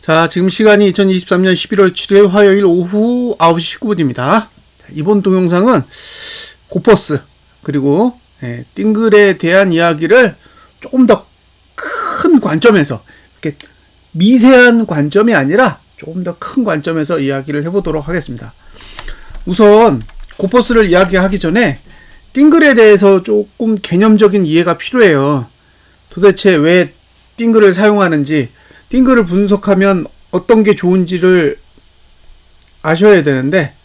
자, 지금 시간이 2023년 11월 7일 화요일 오후 9시 19분입니다. 이번 동영상은 고퍼스 그리고 띵글에 대한 이야기를 조금 더 큰 관점에서, 이렇게 미세한 관점이 아니라 조금 더 큰 관점에서 이야기를 해보도록 하겠습니다. 우선 고퍼스를 이야기하기 전에 띵글에 대해서 조금 개념적인 이해가 필요해요. 도대체 왜 띵글을 사용하는지, 띵글을 분석하면 어떤 게 좋은지를 아셔야 되는데,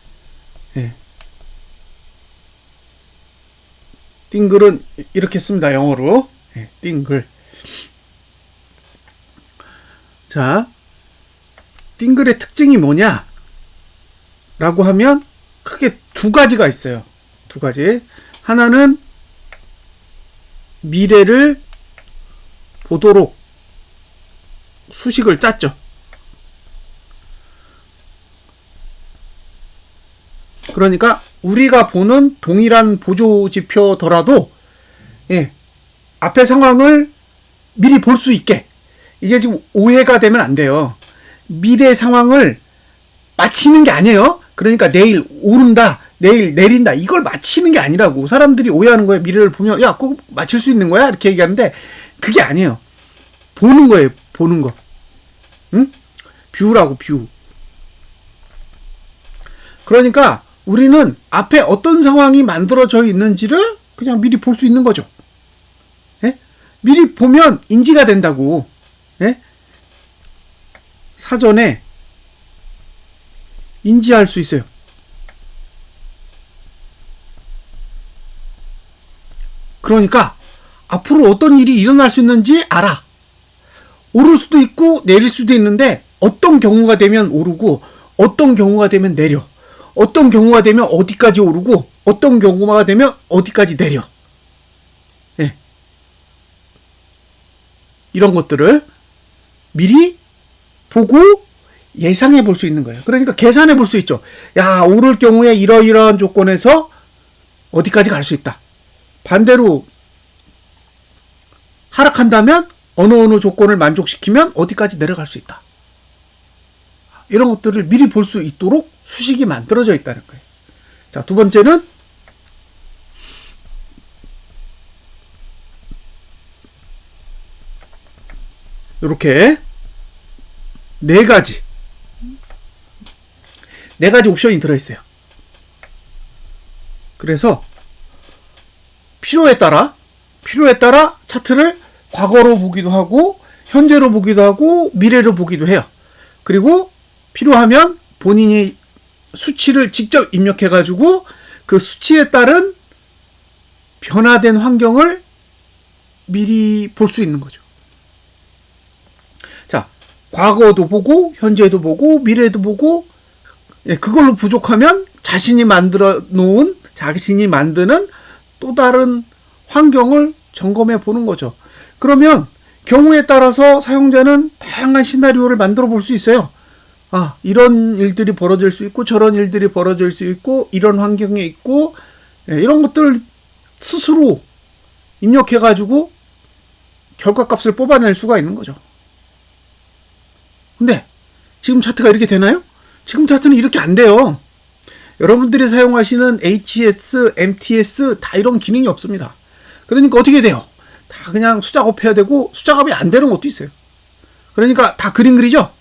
띵글은 이렇게 씁니다. 영어로. 띵글. 자, 띵글의 특징이 뭐냐? 라고 하면 크게 두 가지가 있어요. 두 가지. 하나는 미래를 보도록 수식을 짰죠. 그러니까 우리가 보는 동일한 보조지표더라도 앞의 상황을 미리 볼 수 있게, 이게 지금 오해가 되면 안 돼요. 미래 상황을 맞히는 게 아니에요. 그러니까 내일 오른다, 내일 내린다, 이걸 맞히는 게 아니라고. 사람들이 오해하는 거예요. 미래를 보면 야, 꼭 맞힐 수 있는 거야? 이렇게 얘기하는데 그게 아니에요. 보는 거예요. 보는 거. 응? 뷰라고, 뷰. 그러니까 우리는 앞에 어떤 상황이 만들어져 있는지를 그냥 미리 볼 수 있는 거죠. 미리 보면 인지가 된다고. 사전에 인지할 수 있어요. 그러니까 앞으로 어떤 일이 일어날 수 있는지 알아. 오를 수도 있고 내릴 수도 있는데, 어떤 경우가 되면 오르고 어떤 경우가 되면 내려, 어떤 경우가 되면 어디까지 오르고 어떤 경우가 되면 어디까지 내려. 이런 것들을 미리 보고 예상해 볼 수 있는 거예요. 그러니까 계산해 볼 수 있죠. 야, 오를 경우에 이러이러한 조건에서 어디까지 갈 수 있다. 반대로 하락한다면 어느 조건을 만족시키면 어디까지 내려갈 수 있다. 이런 것들을 미리 볼 수 있도록 수식이 만들어져 있다는 거예요. 자, 두 번째는 이렇게 네 가지 옵션이 들어있어요. 그래서 필요에 따라 차트를 과거로 보기도 하고 현재로 보기도 하고 미래로 보기도 해요. 그리고 필요하면 본인이 수치를 직접 입력해가지고 그 수치에 따른 변화된 환경을 미리 볼 수 있는 거죠. 자, 과거도 보고 현재도 보고 미래도 보고, 그걸로 부족하면 자신이 만드는 또 다른 환경을 점검해 보는 거죠. 그러면 경우에 따라서 사용자는 다양한 시나리오를 만들어 볼 수 있어요. 아, 이런 일들이 벌어질 수 있고 저런 일들이 벌어질 수 있고 이런 환경에 있고, 이런 것들 스스로 입력해 가지고 결과값을 뽑아낼 수가 있는 거죠. 근데 지금 차트가 이렇게 되나요? 지금 차트는 이렇게 안 돼요. 여러분들이 사용하시는 HS, MTS 다 이런 기능이 없습니다. 그러니까 어떻게 돼요? 다 그냥 수작업해야 되고, 수작업이 안 되는 것도 있어요. 그러니까 다 그림 그리죠?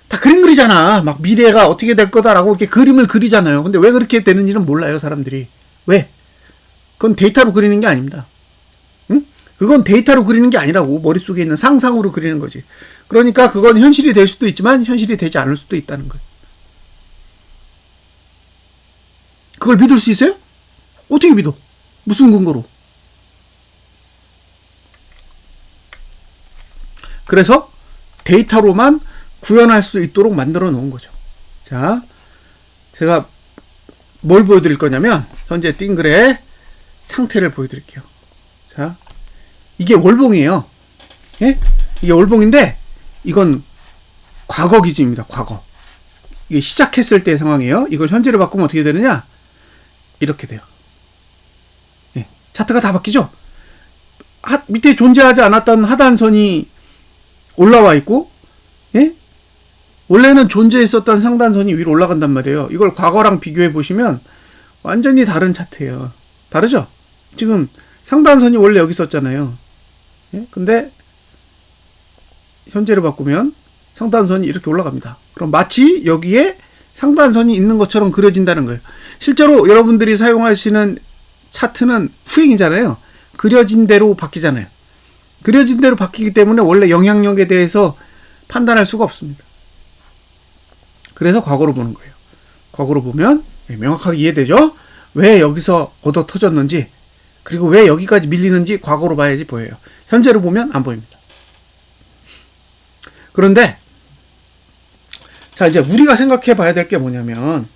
다 그림 그리잖아. 막 미래가 어떻게 될 거다라고 이렇게 그림을 그리잖아요. 근데 왜 그렇게 되는지는 몰라요, 사람들이. 왜? 그건 데이터로 그리는 게 아닙니다. 응? 그건 데이터로 그리는 게 아니라고. 머릿속에 있는 상상으로 그리는 거지. 그러니까 그건 현실이 될 수도 있지만 현실이 되지 않을 수도 있다는 거예요. 그걸 믿을 수 있어요? 어떻게 믿어? 무슨 근거로? 그래서 데이터로만 구현할 수 있도록 만들어 놓은 거죠. 자, 제가 뭘 보여드릴 거냐면, 현재 띵글의 상태를 보여드릴게요. 자, 이게 월봉이에요. 이게 월봉인데, 이건 과거 기준입니다. 과거. 이게 시작했을 때 상황이에요. 이걸 현재로 바꾸면 어떻게 되느냐? 이렇게 돼요. 차트가 다 바뀌죠? 밑에 존재하지 않았던 하단선이 올라와 있고, 예? 원래는 존재했었던 상단선이 위로 올라간단 말이에요. 이걸 과거랑 비교해 보시면 완전히 다른 차트예요. 다르죠? 지금 상단선이 원래 여기 있었잖아요. 예? 근데 현재를 바꾸면 상단선이 이렇게 올라갑니다. 그럼 마치 여기에 상단선이 있는 것처럼 그려진다는 거예요. 실제로 여러분들이 사용하시는 차트는 후행이잖아요. 그려진 대로 바뀌잖아요. 그려진 대로 바뀌기 때문에 원래 영향력에 대해서 판단할 수가 없습니다. 그래서 과거로 보는 거예요. 과거로 보면 명확하게 이해되죠? 왜 여기서 얻어 터졌는지, 그리고 왜 여기까지 밀리는지 과거로 봐야지 보여요. 현재로 보면 안 보입니다. 그런데 자, 이제 우리가 생각해 봐야 될 게 뭐냐면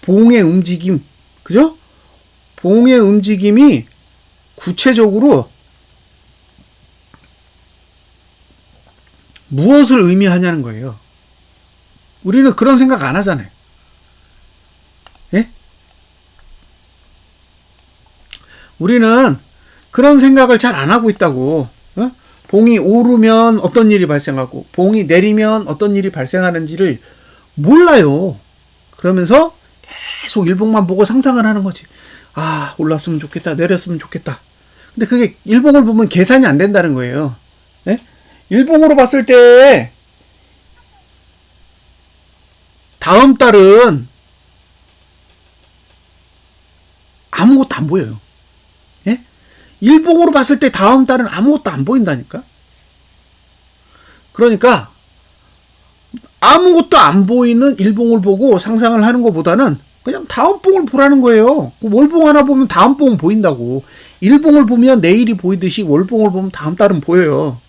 봉의 움직임, 그죠? 봉의 움직임이 구체적으로 무엇을 의미하냐는 거예요. 우리는 그런 생각 안 하잖아요. 예? 우리는 그런 생각을 잘 안 하고 있다고. 어? 봉이 오르면 어떤 일이 발생하고 봉이 내리면 어떤 일이 발생하는지를 몰라요. 그러면서 계속 일봉만 보고 상상을 하는 거지. 아, 올랐으면 좋겠다, 내렸으면 좋겠다. 근데 그게 일봉을 보면 계산이 안 된다는 거예요. 예? 일봉으로 봤을 때 다음 달은 아무것도 안 보여요. 예? 일봉으로 봤을 때 다음 달은 아무것도 안 보인다니까. 그러니까 아무것도 안 보이는 일봉을 보고 상상을 하는 것보다는 그냥 다음 봉을 보라는 거예요. 월봉 하나 보면 다음 봉은 보인다고. 일봉을 보면 내일이 보이듯이 월봉을 보면 다음 달은 보여요.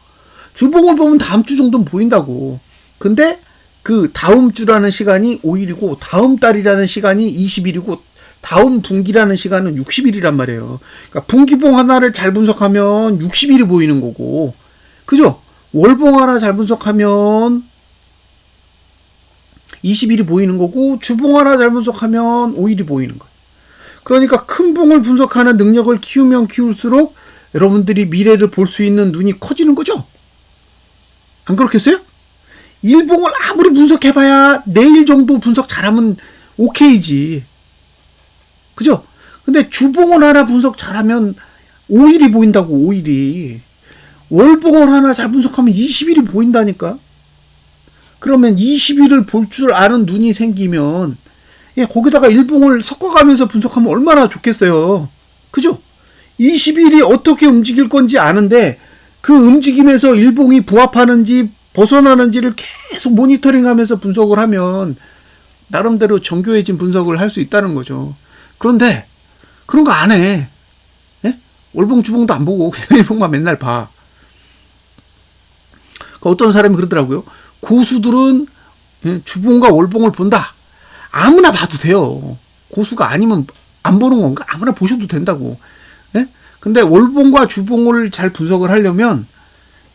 주봉을 보면 다음 주 정도는 보인다고. 근데 그 다음 주라는 시간이 5일이고 다음 달이라는 시간이 20일이고 다음 분기라는 시간은 60일이란 말이에요. 그러니까 분기봉 하나를 잘 분석하면 60일이 보이는 거고, 그죠? 월봉 하나 잘 분석하면 20일이 보이는 거고, 주봉 하나 잘 분석하면 5일이 보이는 거예요. 그러니까 큰 봉을 분석하는 능력을 키우면 키울수록 여러분들이 미래를 볼 수 있는 눈이 커지는 거죠? 안 그렇겠어요? 일봉을 아무리 분석해봐야 내일 정도 분석 잘하면 오케이지. 그죠? 근데 주봉을 하나 분석 잘하면 5일이 보인다고, 5일이. 월봉을 하나 잘 분석하면 20일이 보인다니까? 그러면 20일을 볼 줄 아는 눈이 생기면, 예, 거기다가 일봉을 섞어가면서 분석하면 얼마나 좋겠어요. 그죠? 20일이 어떻게 움직일 건지 아는데, 그 움직임에서 일봉이 부합하는지 벗어나는지를 계속 모니터링하면서 분석을 하면 나름대로 정교해진 분석을 할 수 있다는 거죠. 그런데 그런 거 안 해. 예? 월봉 주봉도 안 보고 그냥 일봉만 맨날 봐. 어떤 사람이 그러더라고요. 고수들은 주봉과 월봉을 본다. 아무나 봐도 돼요. 고수가 아니면 안 보는 건가? 아무나 보셔도 된다고. 예? 근데 월봉과 주봉을 잘 분석을 하려면,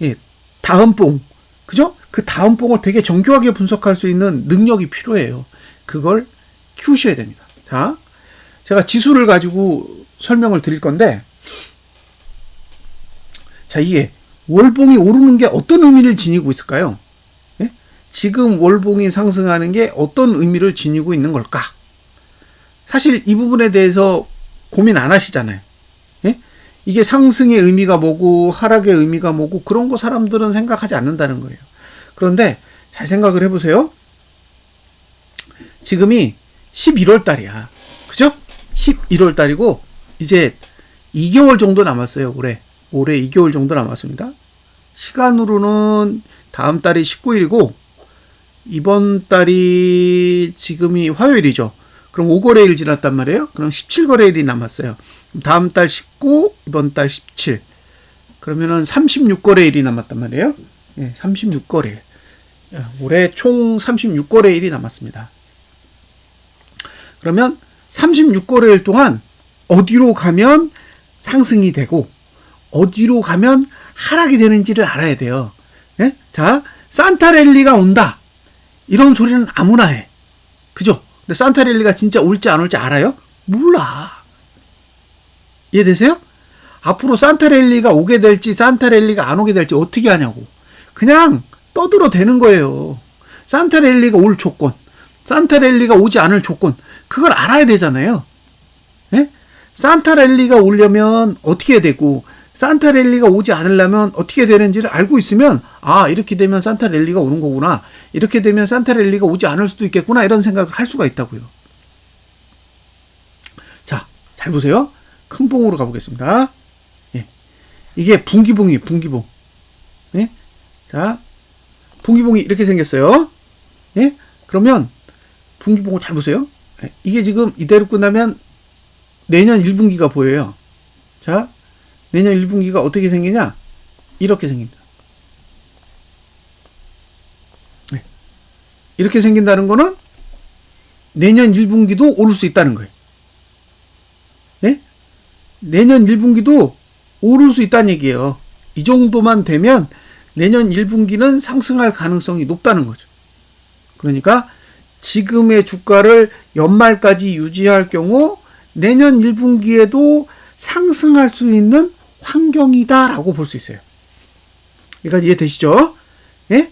예, 다음 봉, 그죠? 그 다음 봉을 되게 정교하게 분석할 수 있는 능력이 필요해요. 그걸 키우셔야 됩니다. 자, 제가 지수를 가지고 설명을 드릴 건데, 자, 이게 월봉이 오르는 게 어떤 의미를 지니고 있을까요? 예? 지금 월봉이 상승하는 게 어떤 의미를 지니고 있는 걸까? 사실 이 부분에 대해서 고민 안 하시잖아요. 예? 이게 상승의 의미가 뭐고 하락의 의미가 뭐고 그런 거 사람들은 생각하지 않는다는 거예요. 그런데 잘 생각을 해보세요. 지금이 11월 달이야. 그죠? 11월 달이고 이제 2개월 정도 남았어요. 올해 2개월 정도 남았습니다. 시간으로는 다음 달이 19일이고 이번 달이 지금이 화요일이죠. 그럼 5거래일 지났단 말이에요. 그럼 17거래일이 남았어요. 다음 달 19, 이번 달 17. 그러면은 36거래일이 남았단 말이에요. 예, 36거래일. 올해 총 36거래일이 남았습니다. 그러면 36거래일 동안 어디로 가면 상승이 되고 어디로 가면 하락이 되는지를 알아야 돼요. 예? 자, 산타랠리가 온다. 이런 소리는 아무나 해. 그죠? 근데 산타랠리가 진짜 올지 안 올지 알아요? 몰라. 이해되세요? 앞으로 산타랠리가 오게 될지 산타랠리가 안 오게 될지 어떻게 하냐고. 그냥 떠들어대는 거예요. 산타랠리가 올 조건, 산타랠리가 오지 않을 조건, 그걸 알아야 되잖아요. 예? 산타랠리가 오려면 어떻게 되고 산타랠리가 오지 않으려면 어떻게 되는지를 알고 있으면 아, 이렇게 되면 산타랠리가 오는 거구나, 이렇게 되면 산타랠리가 오지 않을 수도 있겠구나, 이런 생각을 할 수가 있다고요. 자, 잘 보세요. 큰 봉으로 가보겠습니다. 예. 이게 분기봉이에요. 분기봉. 예? 자, 분기봉이 이렇게 생겼어요. 예? 그러면 분기봉을 잘 보세요. 예. 이게 지금 이대로 끝나면 내년 1분기가 보여요. 자, 내년 1분기가 어떻게 생기냐? 이렇게 생깁니다. 네. 이렇게 생긴다는 거는 내년 1분기도 오를 수 있다는 거예요. 네? 내년 1분기도 오를 수 있다는 얘기예요. 이 정도만 되면 내년 1분기는 상승할 가능성이 높다는 거죠. 그러니까 지금의 주가를 연말까지 유지할 경우 내년 1분기에도 상승할 수 있는 환경이다라고 볼 수 있어요. 여기까지 이해되시죠? 예?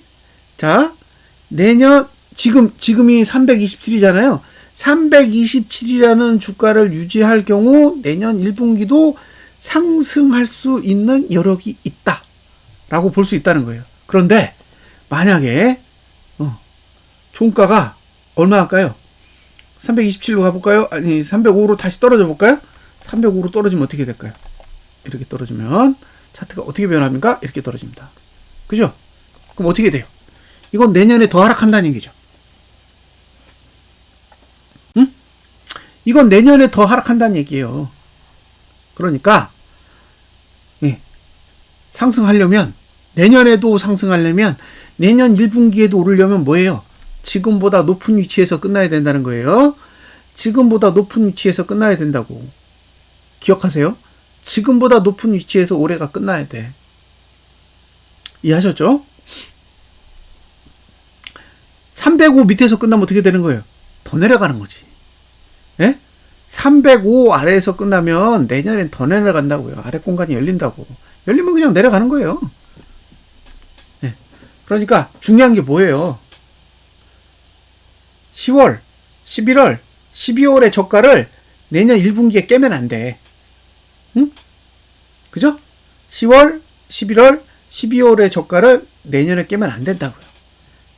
자, 내년, 지금이 327이잖아요. 327이라는 주가를 유지할 경우 내년 1분기도 상승할 수 있는 여력이 있다라고 볼 수 있다는 거예요. 그런데 만약에 종가가 얼마 할까요? 327로 가볼까요? 아니, 305로 다시 떨어져 볼까요? 305로 떨어지면 어떻게 될까요? 이렇게 떨어지면 차트가 어떻게 변합니까? 이렇게 떨어집니다. 그죠? 그럼 어떻게 돼요? 이건 내년에 더 하락한다는 얘기죠. 응? 이건 내년에 더 하락한다는 얘기예요. 그러니까 예, 상승하려면, 내년에도 상승하려면 내년 1분기에도 오르려면 뭐예요? 지금보다 높은 위치에서 끝나야 된다는 거예요. 지금보다 높은 위치에서 끝나야 된다고. 기억하세요? 지금보다 높은 위치에서 올해가 끝나야 돼. 이해하셨죠? 305 밑에서 끝나면 어떻게 되는 거예요? 더 내려가는 거지. 예? 305 아래에서 끝나면 내년엔 더 내려간다고요. 아래 공간이 열린다고. 열리면 그냥 내려가는 거예요. 예. 그러니까 중요한 게 뭐예요? 10월, 11월, 12월의 저가를 내년 1분기에 깨면 안 돼. 응? 그죠? 10월, 11월, 12월의 저가를 내년에 깨면 안 된다고요.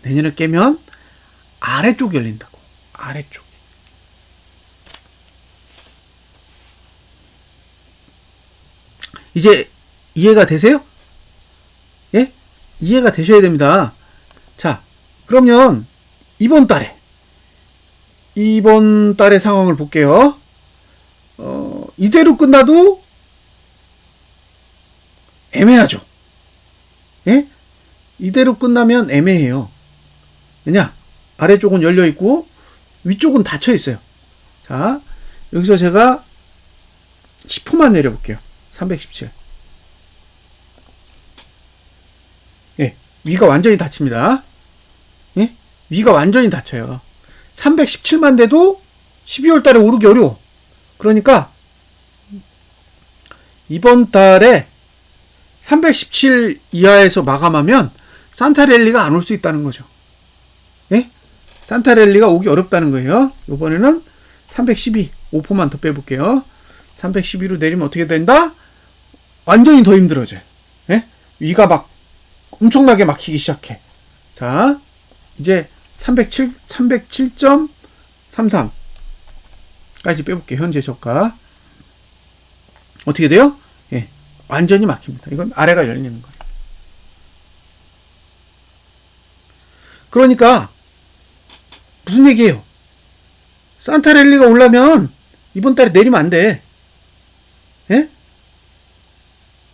내년에 깨면 아래쪽이 열린다고. 아래쪽이. 이제 이해가 되세요? 예? 이해가 되셔야 됩니다. 자, 그러면 이번 달의 상황을 볼게요. 이대로 끝나도 애매하죠. 예? 이대로 끝나면 애매해요. 왜냐? 아래쪽은 열려있고 위쪽은 닫혀있어요. 자, 여기서 제가 10호만 내려볼게요. 317. 예, 위가 완전히 닫힙니다. 예? 위가 완전히 닫혀요. 317만 돼도 12월 달에 오르기 어려워. 그러니까 이번 달에 317 이하에서 마감하면 산타랠리가 안 올 수 있다는 거죠. 예? 산타랠리가 오기 어렵다는 거예요. 이번에는 312, 5%만 더 빼볼게요. 312로 내리면 어떻게 된다? 완전히 더 힘들어져요. 예? 위가 막 엄청나게 막히기 시작해. 자, 이제 307.33까지 빼볼게요. 현재 저가. 어떻게 돼요? 예, 완전히 막힙니다. 이건 아래가 열리는 거예요. 그러니까 무슨 얘기예요? 산타랠리가 오려면 이번 달에 내리면 안 돼. 예?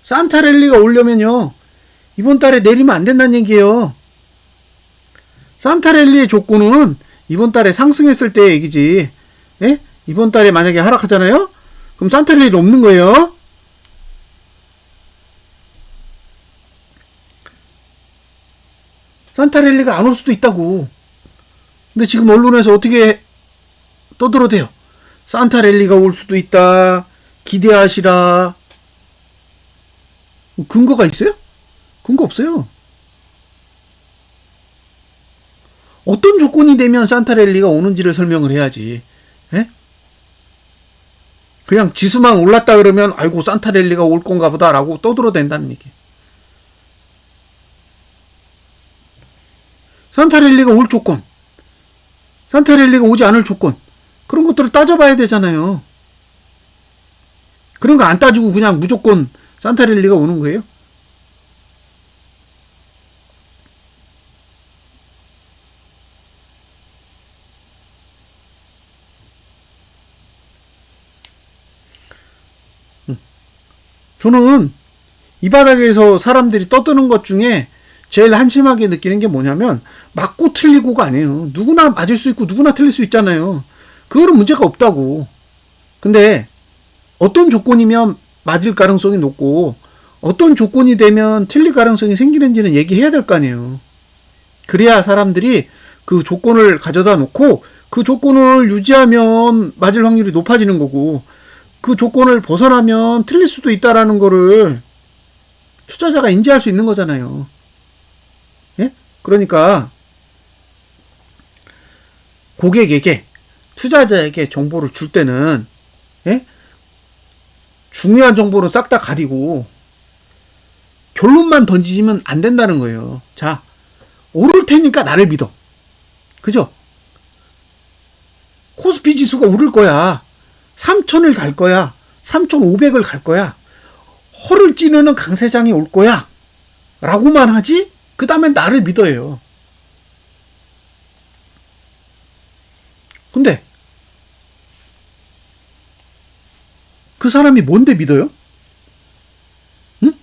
산타랠리가 오려면요, 이번 달에 내리면 안 된다는 얘기예요. 산타랠리의 조건은 이번 달에 상승했을 때의 얘기지. 예? 이번 달에 만약에 하락하잖아요? 그럼 산타랠리 없는 거예요. 산타랠리가 안 올 수도 있다고. 근데 지금 언론에서 어떻게 떠들어대요? 산타랠리가 올 수도 있다. 기대하시라. 근거가 있어요? 근거 없어요. 어떤 조건이 되면 산타랠리가 오는지를 설명을 해야지. 예? 그냥 지수만 올랐다 그러면 아이고 산타랠리가 올 건가 보다라고 떠들어댄다는 얘기. 산타랠리가 올 조건, 산타랠리가 오지 않을 조건, 그런 것들을 따져봐야 되잖아요. 그런 거 안 따지고 그냥 무조건 산타랠리가 오는 거예요? 저는 이 바닥에서 사람들이 떠드는 것 중에 제일 한심하게 느끼는 게 뭐냐면 맞고 틀리고가 아니에요. 누구나 맞을 수 있고 누구나 틀릴 수 있잖아요. 그거는 문제가 없다고. 근데 어떤 조건이면 맞을 가능성이 높고 어떤 조건이 되면 틀릴 가능성이 생기는지는 얘기해야 될 거 아니에요. 그래야 사람들이 그 조건을 가져다 놓고 그 조건을 유지하면 맞을 확률이 높아지는 거고 그 조건을 벗어나면 틀릴 수도 있다라는 거를 투자자가 인지할 수 있는 거잖아요. 예? 그러니까 고객에게 투자자에게 정보를 줄 때는 예? 중요한 정보를 싹 다 가리고 결론만 던지면 안 된다는 거예요. 자, 오를 테니까 나를 믿어. 그죠? 코스피 지수가 오를 거야. 3,000을 갈 거야. 3,500을 갈 거야. 허를 찌르는 강세장이 올 거야. 라고만 하지? 그 다음에 나를 믿어요. 근데 그 사람이 뭔데 믿어요? 응?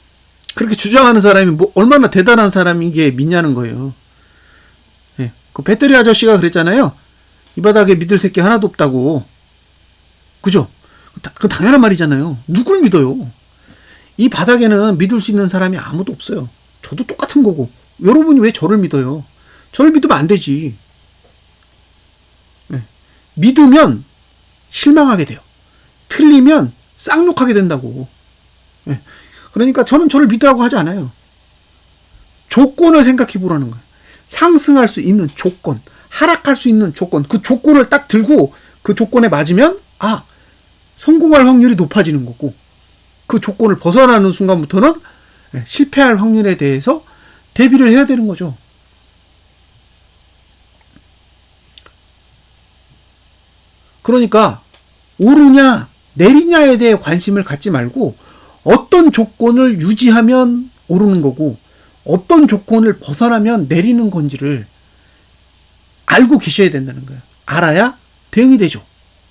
그렇게 주장하는 사람이 뭐 얼마나 대단한 사람이기에 믿냐는 거예요. 예. 그 배터리 아저씨가 그랬잖아요. 이 바닥에 믿을 새끼 하나도 없다고. 그죠? 그 당연한 말이잖아요. 누굴 믿어요? 이 바닥에는 믿을 수 있는 사람이 아무도 없어요. 저도 똑같은 거고. 여러분이 왜 저를 믿어요? 저를 믿으면 안 되지. 네. 믿으면 실망하게 돼요. 틀리면 쌍욕하게 된다고. 네. 그러니까 저는 저를 믿으라고 하지 않아요. 조건을 생각해 보라는 거예요. 상승할 수 있는 조건, 하락할 수 있는 조건, 그 조건을 딱 들고 그 조건에 맞으면 성공할 확률이 높아지는 거고 그 조건을 벗어나는 순간부터는 실패할 확률에 대해서 대비를 해야 되는 거죠. 그러니까 오르냐 내리냐에 대해 관심을 갖지 말고 어떤 조건을 유지하면 오르는 거고 어떤 조건을 벗어나면 내리는 건지를 알고 계셔야 된다는 거예요. 알아야 대응이 되죠.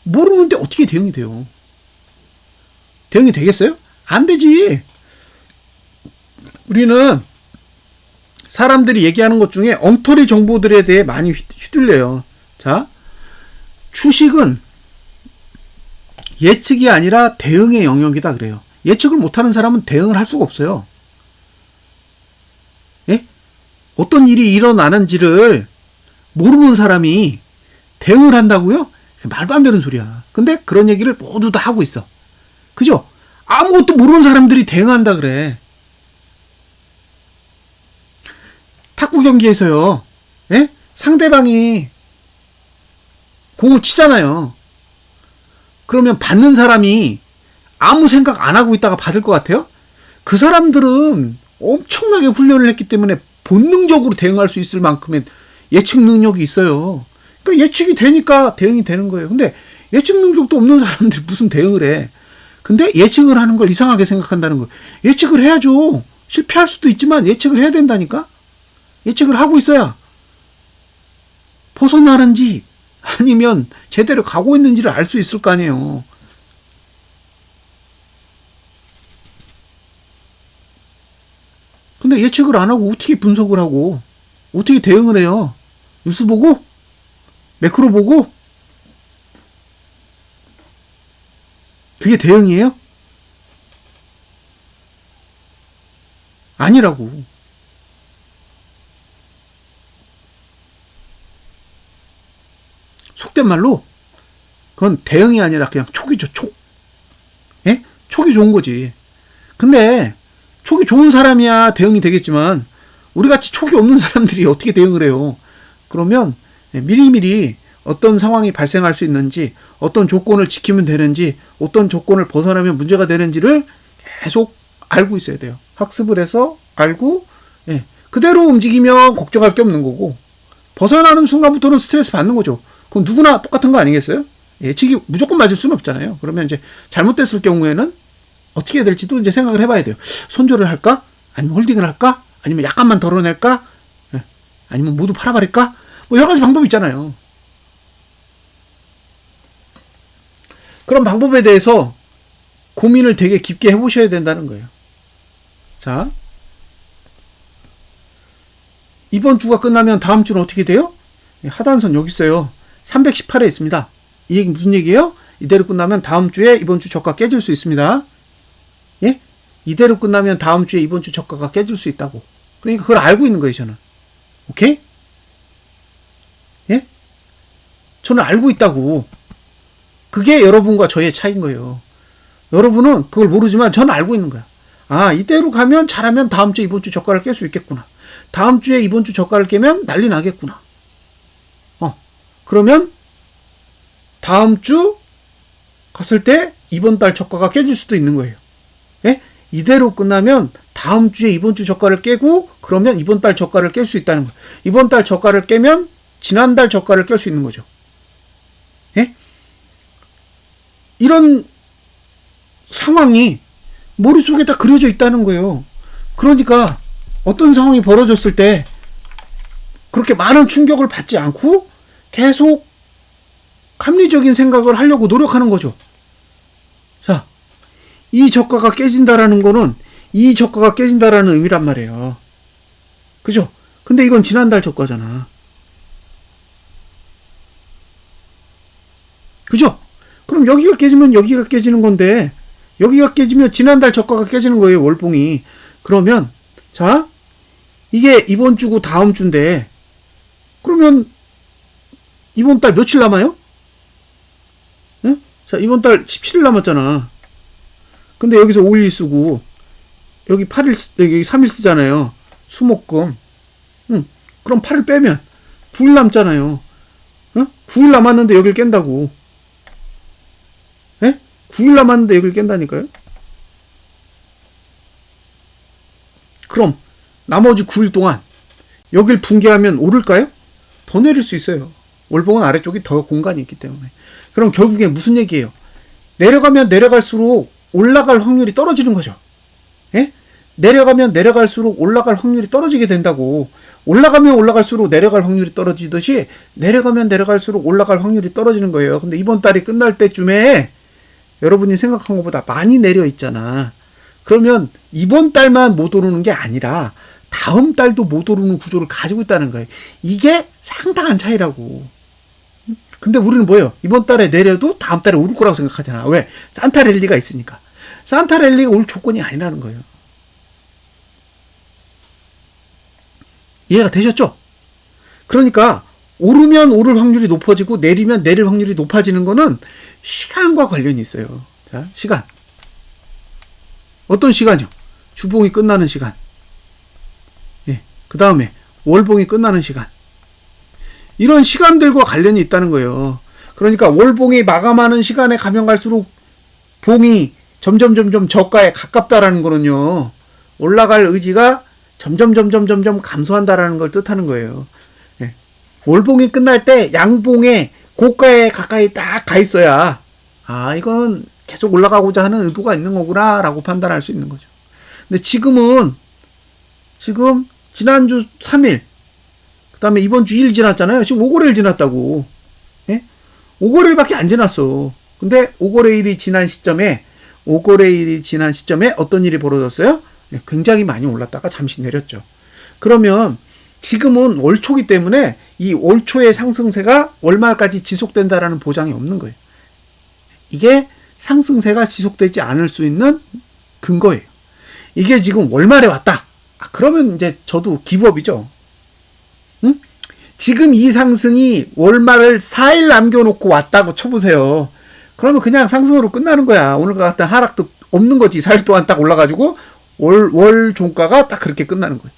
모르는데 어떻게 대응이 돼요? 대응이 되겠어요? 안 되지. 우리는 사람들이 얘기하는 것 중에 엉터리 정보들에 대해 많이 휘둘려요. 자, 주식은 예측이 아니라 대응의 영역이다 그래요. 예측을 못하는 사람은 대응을 할 수가 없어요. 예? 어떤 일이 일어나는지를 모르는 사람이 대응을 한다고요? 말도 안 되는 소리야. 근데 그런 얘기를 모두 다 하고 있어. 그죠? 아무것도 모르는 사람들이 대응한다 그래. 탁구 경기에서요. 예? 상대방이 공을 치잖아요. 그러면 받는 사람이 아무 생각 안 하고 있다가 받을 것 같아요? 그 사람들은 엄청나게 훈련을 했기 때문에 본능적으로 대응할 수 있을 만큼의 예측 능력이 있어요. 그러니까 예측이 되니까 대응이 되는 거예요. 근데 예측 능력도 없는 사람들이 무슨 대응을 해. 근데 예측을 하는 걸 이상하게 생각한다는 거예요. 예측을 해야죠. 실패할 수도 있지만 예측을 해야 된다니까? 예측을 하고 있어야 벗어나는지 아니면 제대로 가고 있는지를 알 수 있을 거 아니에요. 근데 예측을 안 하고 어떻게 분석을 하고 어떻게 대응을 해요? 뉴스 보고? 매크로 보고? 그게 대응이에요? 아니라고. 속된 말로 그건 대응이 아니라 그냥 촉이죠, 촉. 예? 촉이 좋은 거지. 근데 촉이 좋은 사람이야 대응이 되겠지만 우리같이 촉이 없는 사람들이 어떻게 대응을 해요? 그러면 미리미리 어떤 상황이 발생할 수 있는지, 어떤 조건을 지키면 되는지, 어떤 조건을 벗어나면 문제가 되는지를 계속 알고 있어야 돼요. 학습을 해서 알고, 그대로 움직이면 걱정할 게 없는 거고, 벗어나는 순간부터는 스트레스 받는 거죠. 그럼 누구나 똑같은 거 아니겠어요? 예측이 무조건 맞을 수는 없잖아요. 그러면 이제 잘못됐을 경우에는 어떻게 해야 될지도 이제 생각을 해봐야 돼요. 손절을 할까? 아니면 홀딩을 할까? 아니면 약간만 덜어낼까? 아니면 모두 팔아버릴까? 뭐 여러 가지 방법이 있잖아요. 그런 방법에 대해서 고민을 되게 깊게 해보셔야 된다는 거예요. 자, 이번 주가 끝나면 다음 주는 어떻게 돼요? 하단선 여기 있어요. 318에 있습니다. 이 얘기 무슨 얘기예요? 이대로 끝나면 다음 주에 이번 주 저가 깨질 수 있습니다. 예? 이대로 끝나면 다음 주에 이번 주 저가가 깨질 수 있다고. 그러니까 그걸 알고 있는 거예요, 저는. 오케이? 예? 저는 알고 있다고. 그게 여러분과 저의 차이인 거예요. 여러분은 그걸 모르지만 저는 알고 있는 거야. 아, 이대로 가면 잘하면 다음 주에 이번 주 저가를 깰 수 있겠구나. 다음 주에 이번 주 저가를 깨면 난리 나겠구나. 그러면 다음 주 갔을 때 이번 달 저가가 깨질 수도 있는 거예요. 예? 이대로 끝나면 다음 주에 이번 주 저가를 깨고 그러면 이번 달 저가를 깰 수 있다는 거예요. 이번 달 저가를 깨면 지난달 저가를 깰 수 있는 거죠. 예? 이런 상황이 머릿속에 다 그려져 있다는 거예요. 그러니까 어떤 상황이 벌어졌을 때 그렇게 많은 충격을 받지 않고 계속 합리적인 생각을 하려고 노력하는 거죠. 자, 이 저가가 깨진다라는 거는 이 저가가 깨진다라는 의미란 말이에요. 그죠? 근데 이건 지난달 저가잖아. 그죠? 그럼 여기가 깨지면 여기가 깨지는 건데 여기가 깨지면 지난달 저가가 깨지는 거예요. 월봉이. 그러면 자, 이게 이번 주고 다음 주인데 그러면 이번 달 며칠 남아요? 응? 자, 이번 달 17일 남았잖아. 근데 여기서 5일 쓰고 여기 8일 여기 3일 쓰잖아요. 수목금. 응. 그럼 8일 빼면 9일 남잖아요. 응? 9일 남았는데 여길 깬다고. 예? 9일 남았는데 여길 깬다니까요? 그럼 나머지 9일 동안 여길 붕괴하면 오를까요? 더 내릴 수 있어요. 월봉은 아래쪽이 더 공간이 있기 때문에. 그럼 결국에 무슨 얘기예요? 내려가면 내려갈수록 올라갈 확률이 떨어지는 거죠. 예? 내려가면 내려갈수록 올라갈 확률이 떨어지게 된다고. 올라가면 올라갈수록 내려갈 확률이 떨어지듯이 내려가면 내려갈수록 올라갈 확률이 떨어지는 거예요. 근데 이번 달이 끝날 때쯤에 여러분이 생각한 것보다 많이 내려 있잖아. 그러면 이번 달만 못 오르는 게 아니라 다음 달도 못 오르는 구조를 가지고 있다는 거예요. 이게 상당한 차이라고. 근데 우리는 뭐예요? 이번 달에 내려도 다음 달에 오를 거라고 생각하잖아. 왜? 산타랠리가 있으니까. 산타랠리가 올 조건이 아니라는 거예요. 이해가 되셨죠? 그러니까 오르면 오를 확률이 높아지고 내리면 내릴 확률이 높아지는 거는 시간과 관련이 있어요. 자, 시간. 어떤 시간이요? 주봉이 끝나는 시간. 예. 그 다음에 월봉이 끝나는 시간. 이런 시간들과 관련이 있다는 거예요. 그러니까 월봉이 마감하는 시간에 가면 갈수록 봉이 점점 저가에 가깝다라는 거는요. 올라갈 의지가 점점 감소한다라는 걸 뜻하는 거예요. 예. 월봉이 끝날 때 양봉의 고가에 가까이 딱 가 있어야 아, 이거는 계속 올라가고자 하는 의도가 있는 거구나 라고 판단할 수 있는 거죠. 근데 지금 지난주 3일 그 다음에 이번 주 2일 지났잖아요. 지금 5거래일 지났다고. 예? 5거래일밖에 안 지났어. 근데 5거래일이 지난 시점에 어떤 일이 벌어졌어요? 예, 굉장히 많이 올랐다가 잠시 내렸죠. 그러면 지금은 월초기 때문에 이 월초의 상승세가 월말까지 지속된다라는 보장이 없는 거예요. 이게 상승세가 지속되지 않을 수 있는 근거예요. 이게 지금 월말에 왔다. 그러면 이제 저도 기브업이죠. 응? 지금 이 상승이 월말을 4일 남겨놓고 왔다고 쳐보세요. 그러면 그냥 상승으로 끝나는 거야. 오늘 같은 하락도 없는 거지. 4일 동안 딱 올라가지고 월 종가가 딱 그렇게 끝나는 거예요.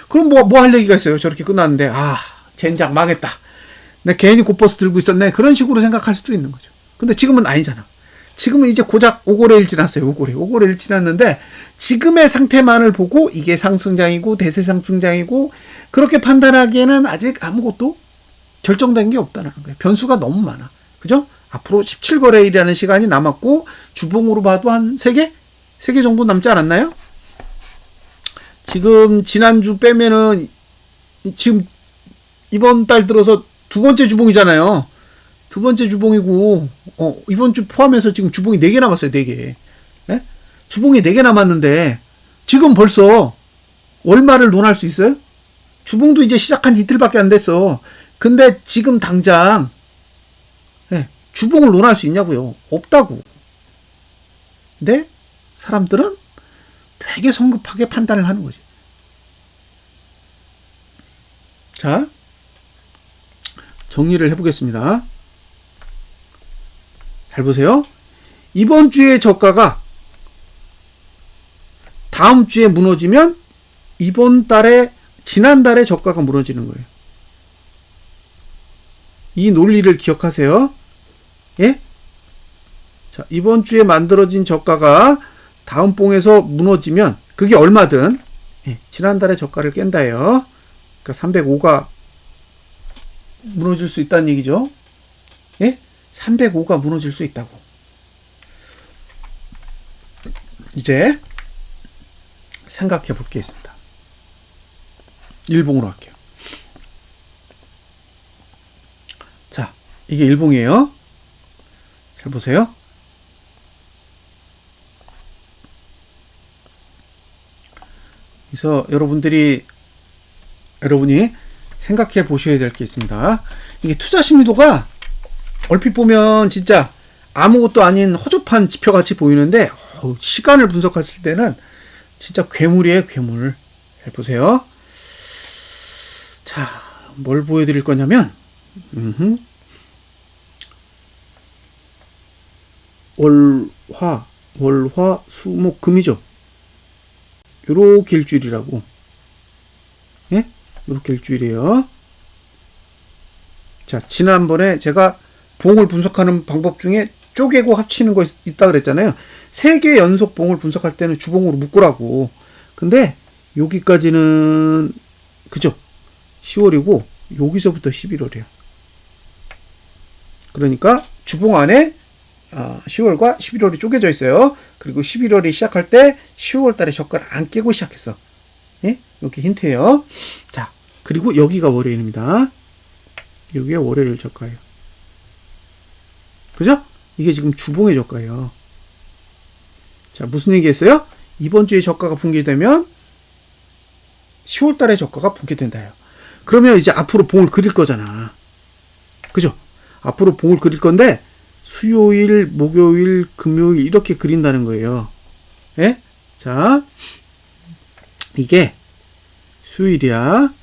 그럼 뭐 할 얘기가 있어요. 저렇게 끝났는데 젠장 망했다. 내 괜히 고버스 들고 있었네. 그런 식으로 생각할 수도 있는 거죠. 근데 지금은 아니잖아. 지금은 이제 고작 5거래일 지났어요. 5거래일 지났는데 지금의 상태만을 보고 이게 상승장이고 대세상승장이고 그렇게 판단하기에는 아직 아무것도 결정된 게 없다는 거예요. 변수가 너무 많아. 그죠? 앞으로 17거래일이라는 시간이 남았고 주봉으로 봐도 한 3개? 3개 정도 남지 않았나요? 지금 지난주 빼면은 지금 이번 달 들어서 두 번째 주봉이잖아요. 두 번째 주봉이고 이번 주 포함해서 지금 주봉이 4개 남았어요. 4개. 예? 주봉이 4개 남았는데 지금 벌써 월말을 논할 수 있어요? 주봉도 이제 시작한 이틀밖에 안 됐어. 근데 지금 당장 주봉을 논할 수 있냐고요? 없다고. 근데 사람들은 되게 성급하게 판단을 하는 거지. 자, 정리를 해보겠습니다. 잘 보세요. 이번 주의 저가가 다음 주에 무너지면 지난달에 저가가 무너지는 거예요. 이 논리를 기억하세요. 예? 자, 이번 주에 만들어진 저가가 다음 봉에서 무너지면 그게 얼마든 지난달에 저가를 깬다예요. 그러니까 305가 무너질 수 있다는 얘기죠. 예? 305가 무너질 수 있다고. 이제 생각해 볼 게 있습니다. 일봉으로 할게요. 자, 이게 일봉이에요. 잘 보세요. 그래서 여러분이 생각해 보셔야 될 게 있습니다. 이게 투자 심리도가 얼핏 보면 진짜 아무것도 아닌 허접한 지표같이 보이는데 시간을 분석했을 때는 진짜 괴물이에요. 괴물. 잘 보세요. 자, 뭘 보여드릴 거냐면 월화, 수목, 금이죠. 요렇게 일주일이라고. 예? 요렇게 일주일이에요. 자, 지난번에 제가 봉을 분석하는 방법 중에 쪼개고 합치는 거 있다 그랬잖아요. 3개 연속 봉을 분석할 때는 주봉으로 묶으라고. 근데 여기까지는 그죠? 10월이고 여기서부터 11월이에요. 그러니까 주봉 안에 10월과 11월이 쪼개져 있어요. 그리고 11월이 시작할 때 10월 달에 저가를 안 깨고 시작했어. 예? 이렇게 힌트예요. 자, 그리고 여기가 월요일입니다. 여기가 월요일 저가예요. 그죠? 이게 지금 주봉의 저가예요. 자, 무슨 얘기 했어요? 이번 주에 저가가 붕괴되면 10월 달에 저가가 붕괴된다요. 그러면 이제 앞으로 봉을 그릴 거잖아. 그죠? 앞으로 봉을 그릴 건데 수요일, 목요일, 금요일 이렇게 그린다는 거예요. 예? 자, 이게 수요일이야.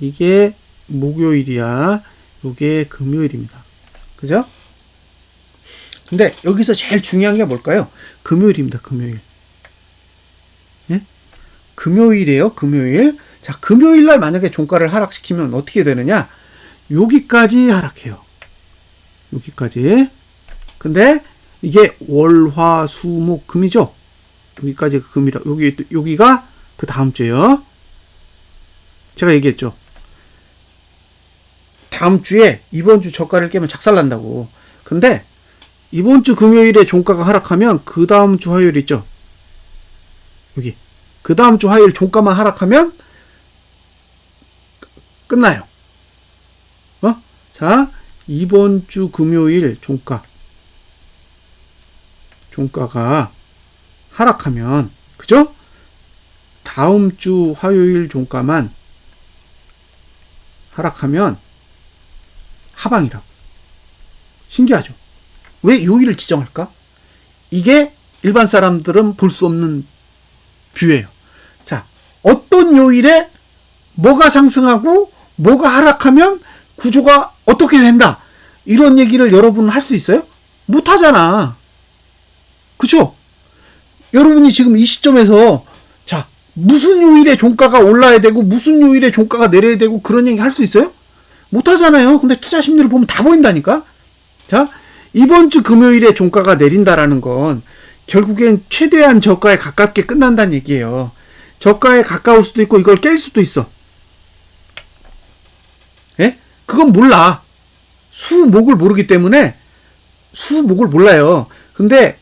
이게 목요일이야. 요게 금요일입니다. 그죠? 근데 여기서 제일 중요한 게 뭘까요? 금요일입니다. 금요일. 예? 금요일이에요. 금요일. 자, 금요일 날 만약에 종가를 하락시키면 어떻게 되느냐? 여기까지 하락해요. 여기까지. 근데 이게 월, 화, 수, 목, 금이죠? 여기까지 금이라, 여기가 그 다음 주에요. 제가 얘기했죠. 다음 주에 이번 주 저가를 깨면 작살난다고. 근데 이번 주 금요일에 종가가 하락하면 그 다음 주 화요일 있죠? 여기. 그 다음 주 화요일 종가만 하락하면 끝나요. 자, 이번 주 금요일 종가가 하락하면, 그죠? 다음 주 화요일 종가만 하락하면 하방이라고. 신기하죠? 왜 요일을 지정할까? 이게 일반 사람들은 볼 수 없는 뷰예요. 자, 어떤 요일에 뭐가 상승하고 뭐가 하락하면 구조가 어떻게 된다. 이런 얘기를 여러분은 할 수 있어요? 못 하잖아. 그쵸? 여러분이 지금 이 시점에서 무슨 요일에 종가가 올라야 되고 무슨 요일에 종가가 내려야 되고 그런 얘기 할 수 있어요? 못하잖아요. 근데 투자 심리를 보면 다 보인다니까. 자, 이번 주 금요일에 종가가 내린다라는 건 결국엔 최대한 저가에 가깝게 끝난다는 얘기예요. 저가에 가까울 수도 있고 이걸 깰 수도 있어. 예? 그건 몰라. 수목을 모르기 때문에 수목을 몰라요. 근데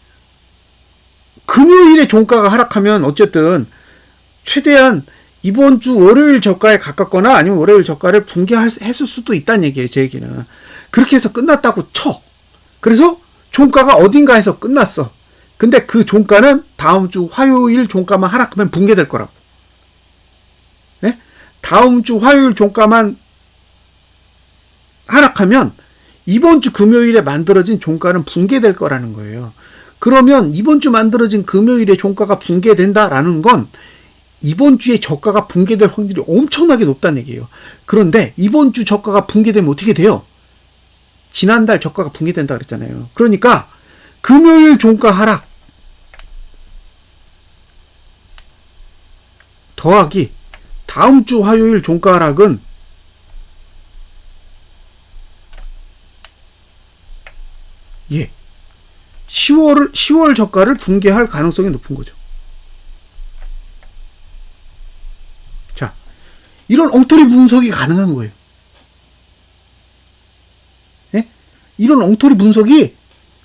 금요일에 종가가 하락하면 어쨌든 최대한 이번 주 월요일 저가에 가깝거나 아니면 월요일 저가를 붕괴했을 수도 있다는 얘기예요. 제 얘기는. 그렇게 해서 끝났다고 쳐. 그래서 종가가 어딘가에서 끝났어. 근데 그 종가는 다음 주 화요일 종가만 하락하면 붕괴될 거라고. 네? 다음 주 화요일 종가만 하락하면 이번 주 금요일에 만들어진 종가는 붕괴될 거라는 거예요. 그러면 이번 주 만들어진 금요일에 종가가 붕괴된다라는 건 이번 주에 저가가 붕괴될 확률이 엄청나게 높다는 얘기예요. 그런데 이번 주 저가가 붕괴되면 어떻게 돼요? 지난달 저가가 붕괴된다 그랬잖아요. 그러니까 금요일 종가 하락 더하기 다음 주 화요일 종가 하락은 예, 10월 저가를 붕괴할 가능성이 높은 거죠. 자, 이런 엉터리 분석이 가능한 거예요. 예? 이런 엉터리 분석이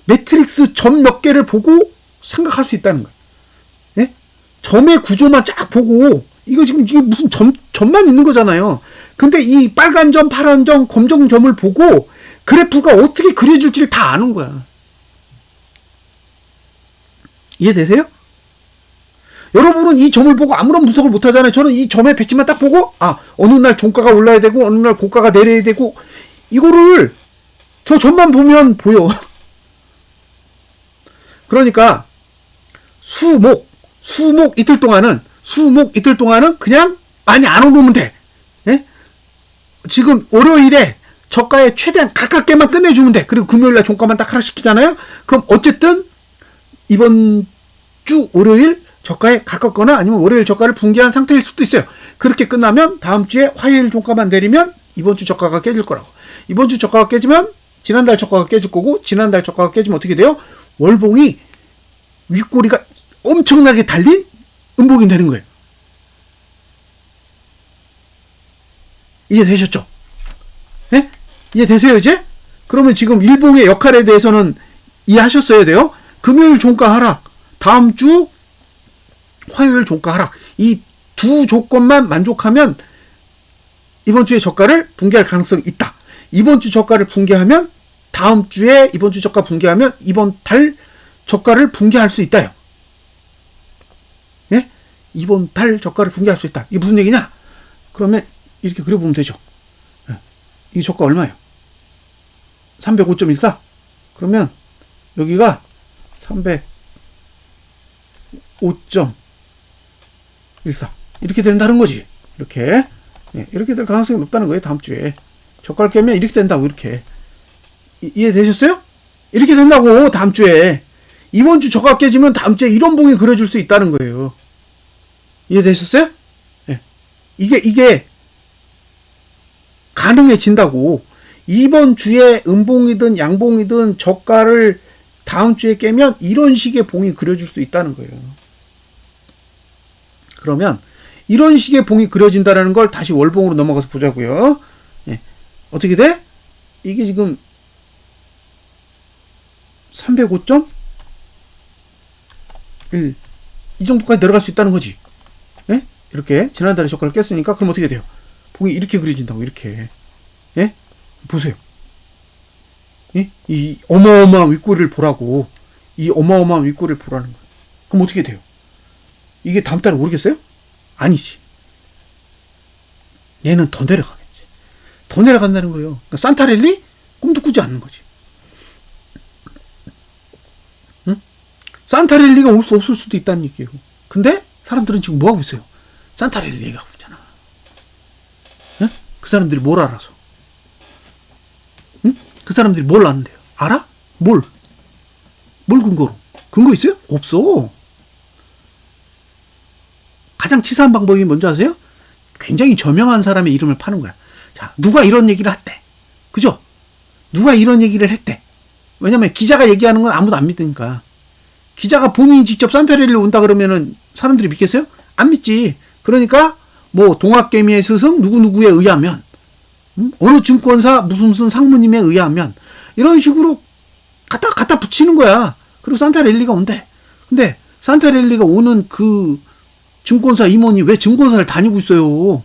매트릭스 점 몇 개를 보고 생각할 수 있다는 거예요. 예? 점의 구조만 쫙 보고 이거 지금 이게 무슨 점만 있는 거잖아요. 근데 이 빨간 점, 파란 점, 검정 점을 보고 그래프가 어떻게 그려질지를 다 아는 거야. 이해되세요? 여러분은 이 점을 보고 아무런 분석을 못 하잖아요. 저는 이 점의 배치만 딱 보고 어느 날 종가가 올라야 되고 어느 날 고가가 내려야 되고 이거를 저 점만 보면 보여. 그러니까 수목 이틀 동안은 그냥 많이 안 오르면 돼. 예? 지금 월요일에 저가에 최대한 가깝게만 끝내주면 돼. 그리고 금요일날 종가만 딱 하락시키잖아요. 그럼 어쨌든 이번 주 월요일 저가에 가깝거나 아니면 월요일 저가를 붕괴한 상태일 수도 있어요. 그렇게 끝나면 다음 주에 화요일 종가만 내리면 이번 주 저가가 깨질 거라고. 이번 주 저가가 깨지면 지난달 저가가 깨질 거고 지난달 저가가 깨지면 어떻게 돼요? 월봉이 윗꼬리가 엄청나게 달린 음봉이 되는 거예요. 이해되셨죠? 예? 이해되세요 이제? 그러면 지금 일봉의 역할에 대해서는 이해하셨어야 돼요. 금요일 종가 하락, 다음 주 화요일 종가 하락, 이 두 조건만 만족하면 이번 주에 저가를 붕괴할 가능성이 있다. 이번 주 저가를 붕괴하면 다음 주에 이번 주 저가 붕괴하면 이번 달 저가를 붕괴할 수 있다요. 예? 이번 달 저가를 붕괴할 수 있다. 이게 무슨 얘기냐? 그러면 이렇게 그려보면 되죠. 예. 이 저가 얼마예요? 305.14. 그러면 여기가 305.14 이렇게 된다는 거지. 이렇게. 예, 이렇게 될 가능성이 높다는 거예요. 다음 주에 저가를 깨면 이렇게 된다고. 이렇게 이해되셨어요? 이렇게 된다고. 다음 주에 이번 주 저가 깨지면 다음 주에 이런 봉이 그려줄 수 있다는 거예요. 이해되셨어요? 예. 이게 가능해진다고. 이번 주에 음봉이든 양봉이든 저가를 다음 주에 깨면 이런 식의 봉이 그려줄 수 있다는 거예요. 그러면 이런 식의 봉이 그려진다는 걸 다시 월봉으로 넘어가서 보자고요. 예. 어떻게 돼? 이게 지금 305.1 이 정도까지 내려갈 수 있다는 거지. 예? 이렇게 지난달에 저가를 깼으니까 그럼 어떻게 돼요? 봉이 이렇게 그려진다고. 이렇게. 예? 보세요. 예? 이 어마어마한 윗꼬리를 보라고. 이 어마어마한 윗꼬리를 보라는 거예요. 그럼 어떻게 돼요? 이게 다음 달에 오르겠어요? 아니지. 얘는 더 내려가겠지. 더 내려간다는 거예요. 그러니까 산타랠리? 꿈도 꾸지 않는 거지. 응? 산타랠리가 올 수 없을 수도 있다는 얘기예요. 근데 사람들은 지금 뭐 하고 있어요? 산타랠리 얘기하고 있잖아. 응? 그 사람들이 뭘 알아서? 응? 그 사람들이 뭘 아는데요? 알아? 뭘 근거로? 근거 있어요? 없어. 가장 치사한 방법이 뭔지 아세요? 굉장히 저명한 사람의 이름을 파는 거야. 자, 누가 이런 얘기를 했대. 그죠? 누가 이런 얘기를 했대. 왜냐면 기자가 얘기하는 건 아무도 안 믿으니까. 기자가 본인이 직접 산타랠리 온다 그러면은 사람들이 믿겠어요? 안 믿지. 그러니까 뭐 동학개미의 스승 누구누구에 의하면, 어느 증권사 무슨 상무님에 의하면, 이런 식으로 갖다 붙이는 거야. 그리고 산타랠리가 온대. 근데 산타랠리가 오는 그 증권사 임원이 왜 증권사를 다니고 있어요?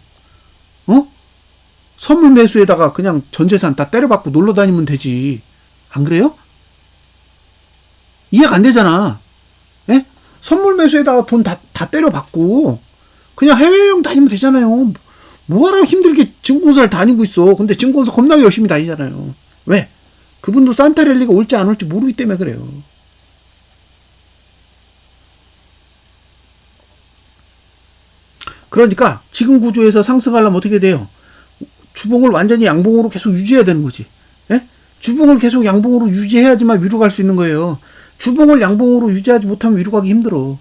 선물 매수에다가 그냥 전 재산 다 때려받고 놀러 다니면 되지. 안 그래요? 이해가 안 되잖아. 예? 선물 매수에다가 돈 다 때려받고 그냥 해외여행 다니면 되잖아요. 뭐하러 힘들게 증권사를 다니고 있어. 근데 증권사 겁나게 열심히 다니잖아요. 왜? 그분도 산타랠리가 올지 안 올지 모르기 때문에 그래요. 그러니까 지금 구조에서 상승하려면 어떻게 돼요? 주봉을 완전히 양봉으로 계속 유지해야 되는 거지. 예? 주봉을 계속 양봉으로 유지해야지만 위로 갈 수 있는 거예요. 주봉을 양봉으로 유지하지 못하면 위로 가기 힘들어.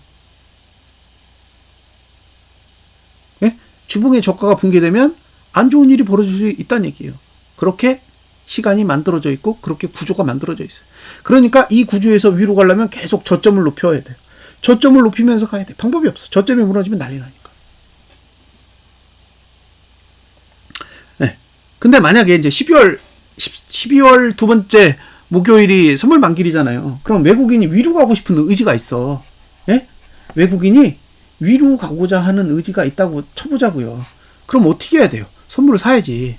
예? 주봉의 저가가 붕괴되면 안 좋은 일이 벌어질 수 있다는 얘기예요. 그렇게 시간이 만들어져 있고 그렇게 구조가 만들어져 있어요. 그러니까 이 구조에서 위로 가려면 계속 저점을 높여야 돼요. 저점을 높이면서 가야 돼. 방법이 없어. 저점이 무너지면 난리 나니까. 네. 근데 만약에 이제 12월 두 번째 목요일이 선물 만길이잖아요. 그럼 외국인이 위로 가고 싶은 의지가 있어. 예? 외국인이 위로 가고자 하는 의지가 있다고 쳐보자고요. 그럼 어떻게 해야 돼요? 선물을 사야지.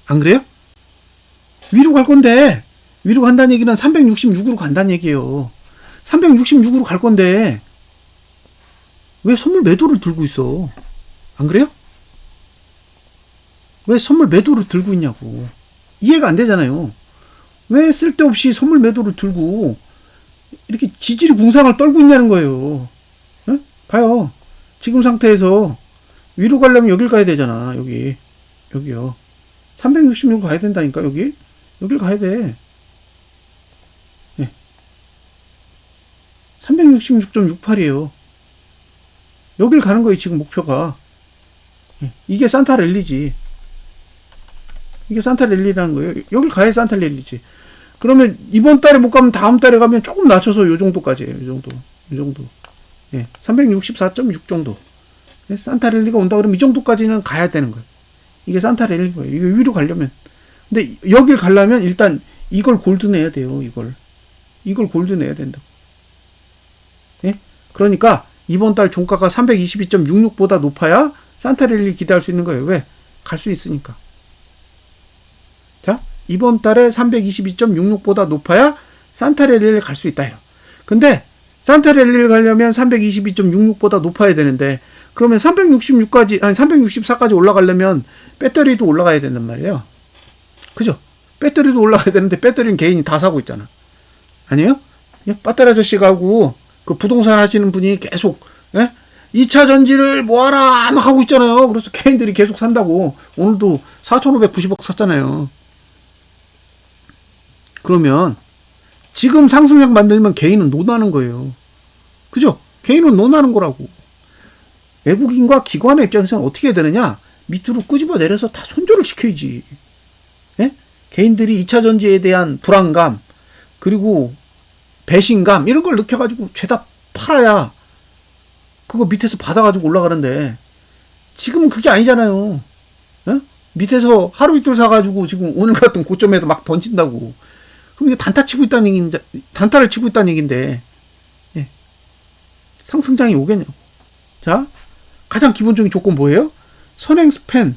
안 그래요? 위로 갈 건데, 위로 간다는 얘기는 366으로 간다는 얘기예요. 366으로 갈 건데 왜 선물 매도를 들고 있어? 안 그래요? 왜 선물 매도를 들고 있냐고. 이해가 안 되잖아요. 왜 쓸데없이 선물 매도를 들고 이렇게 지지리 궁상을 떨고 있냐는 거예요. 응? 봐요. 지금 상태에서 위로 가려면 여길 가야 되잖아. 여기요. 366 가야 된다니까. 여길 가야 돼. 네. 366.68이에요. 여길 가는 거예요. 지금 목표가. 이게 산타랠리지. 이게 산타랠리라는 거예요. 여길 가야 산타랠리지. 그러면 이번 달에 못 가면 다음 달에 가면 조금 낮춰서 요 정도까지예요. 요 정도. 예. 364.6 정도. 예, 산타랠리가 온다 그러면 이 정도까지는 가야 되는 거예요. 이게 산타랠리인 거예요. 이거 위로 가려면. 근데 여길 가려면 일단 이걸 골드내야 돼요. 이걸 골드내야 된다고. 예? 그러니까 이번 달 종가가 322.66보다 높아야 산타랠리 기대할 수 있는 거예요. 왜? 갈 수 있으니까. 자, 이번 달에 322.66보다 높아야 산타랠리를 갈 수 있다요. 근데 산타랠리를 가려면 322.66보다 높아야 되는데, 그러면 364까지 올라가려면 배터리도 올라가야 된단 말이에요. 그죠? 배터리도 올라가야 되는데 배터리는 개인이 다 사고 있잖아. 아니에요? 배터리 아저씨가고 그 부동산 하시는 분이 계속 2차 전지를 뭐하라 막 하고 있잖아요. 그래서 개인들이 계속 산다고. 오늘도 4,590억 샀잖아요. 그러면 지금 상승장 만들면 개인은 논하는 거예요. 그죠? 개인은 논하는 거라고. 외국인과 기관의 입장에서는 어떻게 해야 되느냐? 밑으로 끄집어 내려서 다 손절을 시켜야지. 예? 개인들이 2차 전지에 대한 불안감, 그리고 배신감, 이런 걸 느껴가지고 죄다 팔아야 그거 밑에서 받아가지고 올라가는데, 지금은 그게 아니잖아요. 예? 밑에서 하루 이틀 사가지고 지금 오늘 같은 고점에도 막 던진다고. 그럼 이게 단타를 치고 있다는 얘기인데, 예. 상승장이 오겠냐고. 자, 가장 기본적인 조건 뭐예요? 선행 스팬.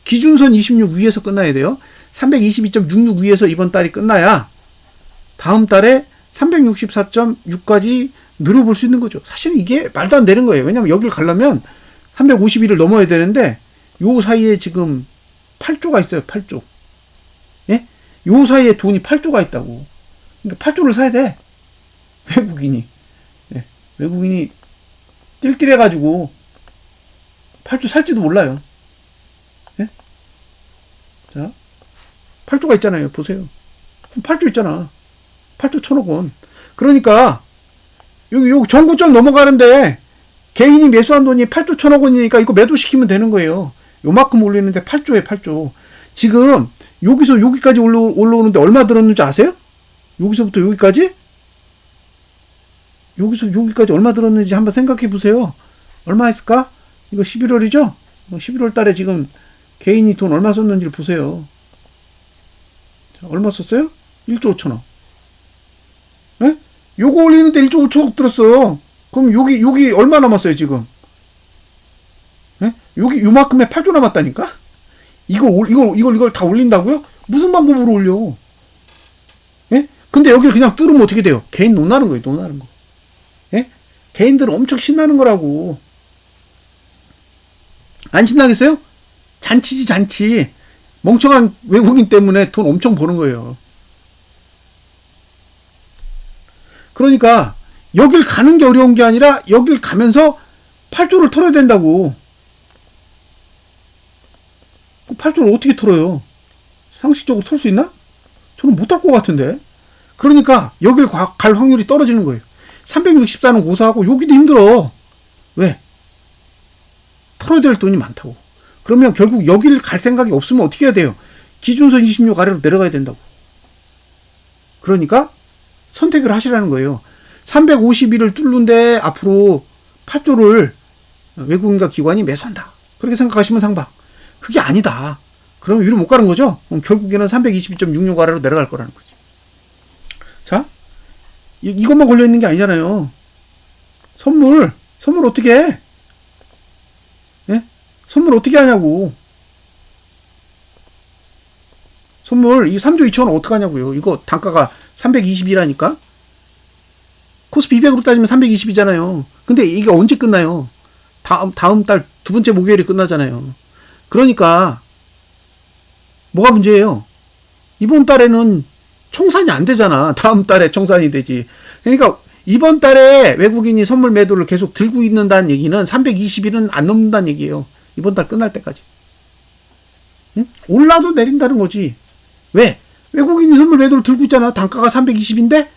기준선 26 위에서 끝나야 돼요. 322.66 위에서 이번 달이 끝나야 다음 달에 364.6까지 늘어볼 수 있는 거죠. 사실은 이게 말도 안 되는 거예요. 왜냐면 여길 가려면 351을 넘어야 되는데, 요 사이에 지금 8조가 있어요. 8조. 예? 요 사이에 돈이 8조가 있다고. 그러니까 8조를 사야 돼. 외국인이. 예. 외국인이 띨띨해가지고 8조 살지도 몰라요. 예? 자, 8조가 있잖아요. 보세요. 8조 있잖아. 8조 1,000억 원. 그러니까 여기 전고점 넘어가는데 개인이 매수한 돈이 8조 1,000억 원이니까 이거 매도시키면 되는 거예요. 요만큼 올리는데 8조에 8조. 지금 여기서 여기까지 올라오는데 얼마 들었는지 아세요? 여기서부터 여기까지? 여기서 여기까지 얼마 들었는지 한번 생각해 보세요. 얼마 했을까? 이거 11월이죠? 11월 달에 지금 개인이 돈 얼마 썼는지를 보세요. 자, 얼마 썼어요? 1조 5천억. 네? 요거 올리는데 1조 5천억 들었어. 그럼 여기 얼마 남았어요, 지금? 네? 여기 요만큼에 8조 남았다니까? 이걸 다 올린다고요? 무슨 방법으로 올려? 예? 근데 여기를 그냥 뚫으면 어떻게 돼요? 개인 논나는 거예요, 논나는 거. 예? 개인들은 엄청 신나는 거라고. 안 신나겠어요? 잔치지, 잔치. 멍청한 외국인 때문에 돈 엄청 버는 거예요. 그러니까 여길 가는 게 어려운 게 아니라 여길 가면서 8조를 털어야 된다고. 그 8조를 어떻게 털어요? 상식적으로 털 수 있나? 저는 못할 것 같은데. 그러니까 여길 갈 확률이 떨어지는 거예요. 364는 고사하고 여기도 힘들어. 왜? 털어야 될 돈이 많다고. 그러면 결국 여길 갈 생각이 없으면 어떻게 해야 돼요? 기준선 26 아래로 내려가야 된다고. 그러니까 선택을 하시라는 거예요. 351을 뚫는데 앞으로 8조를 외국인과 기관이 매수한다. 그렇게 생각하시면 상방. 그게 아니다. 그러면 위로 못 가는 거죠? 결국에는 322.66 아래로 내려갈 거라는 거지. 자, 이것만 걸려있는 게 아니잖아요. 선물 어떻게 해? 예? 선물 어떻게 하냐고. 선물, 이 3조 2천원 어떡하냐고요. 이거 단가가 320이라니까? 코스피 200으로 따지면 320이잖아요. 근데 이게 언제 끝나요? 다음 달 두 번째 목요일에 끝나잖아요. 그러니까, 뭐가 문제예요? 이번 달에는 청산이 안 되잖아. 다음 달에 청산이 되지. 그러니까, 이번 달에 외국인이 선물 매도를 계속 들고 있는다는 얘기는 320일은 안 넘는다는 얘기예요. 이번 달 끝날 때까지. 응? 올라도 내린다는 거지. 왜? 외국인이 선물 매도를 들고 있잖아. 단가가 320인데